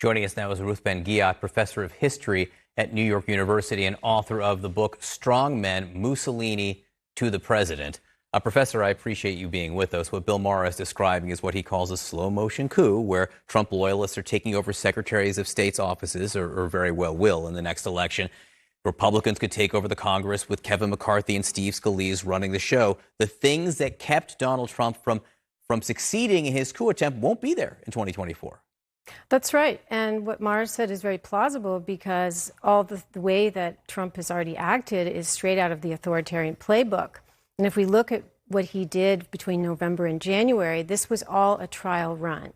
Joining us now is Ruth Ben-Ghiat, professor of history at New York University and author of the book Strong Men, Mussolini to the President. Professor, I appreciate you being with us. What Bill Maher is describing is what he calls a slow-motion coup, where Trump loyalists are taking over secretaries of state's offices, or very well will in the next election. Republicans could take over the Congress with Kevin McCarthy and Steve Scalise running the show. The things that kept Donald Trump from succeeding in his coup attempt won't be there in 2024. That's right. And what Maher said is very plausible because all the way that Trump has already acted is straight out of the authoritarian playbook. And if we look at what he did between November and January, this was all a trial run.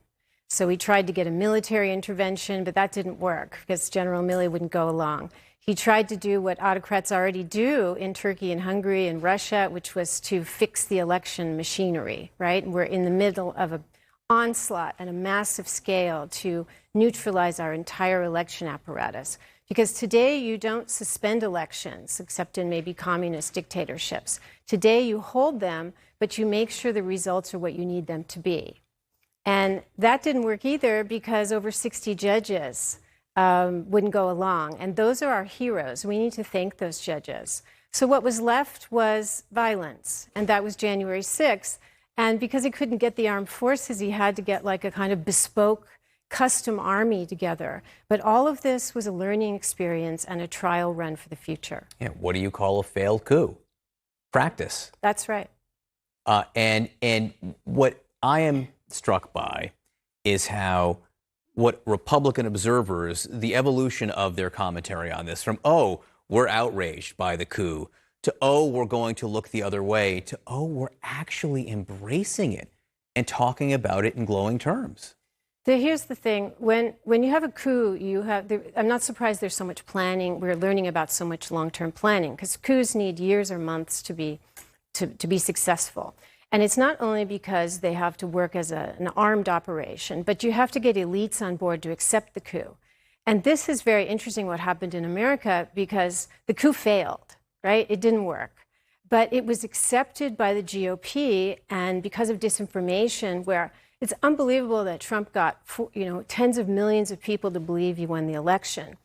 So he tried to get a military intervention, but that didn't work because General Milley wouldn't go along. He tried to do what autocrats already do in Turkey and Hungary and Russia, which was to fix the election machinery, right? And we're in the middle of an onslaught at a massive scale to neutralize our entire election apparatus. Because today you don't suspend elections, except in maybe communist dictatorships. Today you hold them, but you make sure the results are what you need them to be. And that didn't work either because over 60 judges wouldn't go along. And those are our heroes. We need to thank those judges. So what was left was violence, and that was January 6th. And because he couldn't get the armed forces, he had to get like a kind of bespoke custom army together. But all of this was a learning experience and a trial run for the future. Yeah, what do you call a failed coup? Practice. That's right. And what I am struck by is how what Republican observers, the evolution of their commentary on this, from, oh, we're outraged by the coup, to, oh, we're going to look the other way, to, oh, we're actually embracing it and talking about it in glowing terms. Here's the thing. When you have a coup, I'm not surprised there's so much planning. We're learning about so much long-term planning because coups need years or months to be successful. And it's not only because they have to work as an armed operation, but you have to get elites on board to accept the coup. And this is very interesting what happened in America because the coup failed, right? It didn't work. But it was accepted by the GOP, and because of disinformation, where it's unbelievable that Trump got, tens of millions of people to believe he won the election.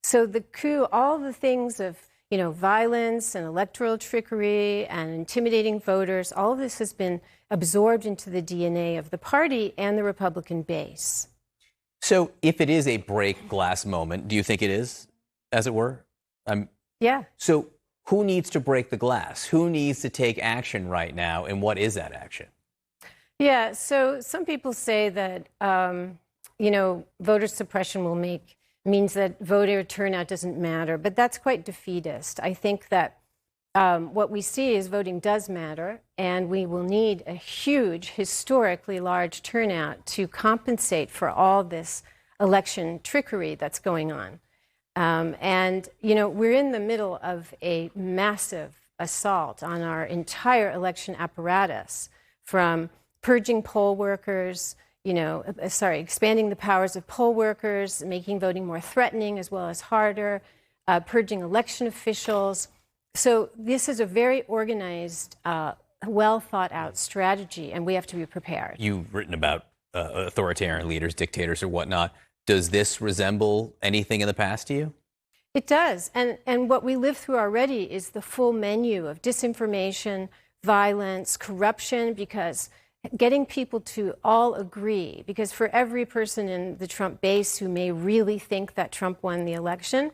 So the coup, all the things of, violence and electoral trickery and intimidating voters, all of this has been absorbed into the DNA of the party and the Republican base. So if it is a break glass moment, do you think it is, as it were? Yeah. So who needs to break the glass? Who needs to take action right now, and what is that action? Yeah, so some people say that, voter suppression means that voter turnout doesn't matter, but that's quite defeatist. I think that what we see is voting does matter, and we will need a huge, historically large turnout to compensate for all this election trickery that's going on. We're in the middle of a massive assault on our entire election apparatus, from purging poll workers, expanding the powers of poll workers, making voting more threatening as well as harder, purging election officials. So this is a very organized, well thought out strategy, and we have to be prepared. You've written about authoritarian leaders, dictators or whatnot. Does this resemble anything in the past to you? It does. And what we live through already is the full menu of disinformation, violence, corruption, because getting people to all agree, because for every person in the Trump base who may really think that Trump won the election,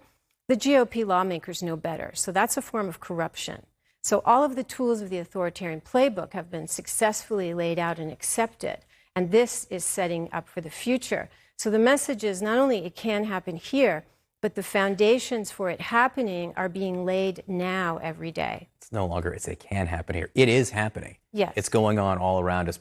the GOP lawmakers know better. So that's a form of corruption. So all of the tools of the authoritarian playbook have been successfully laid out and accepted. And this is setting up for the future. So the message is not only it can happen here, but the foundations for it happening are being laid now every day. It's no longer, it can happen here. It is happening. Yes. It's going on all around us.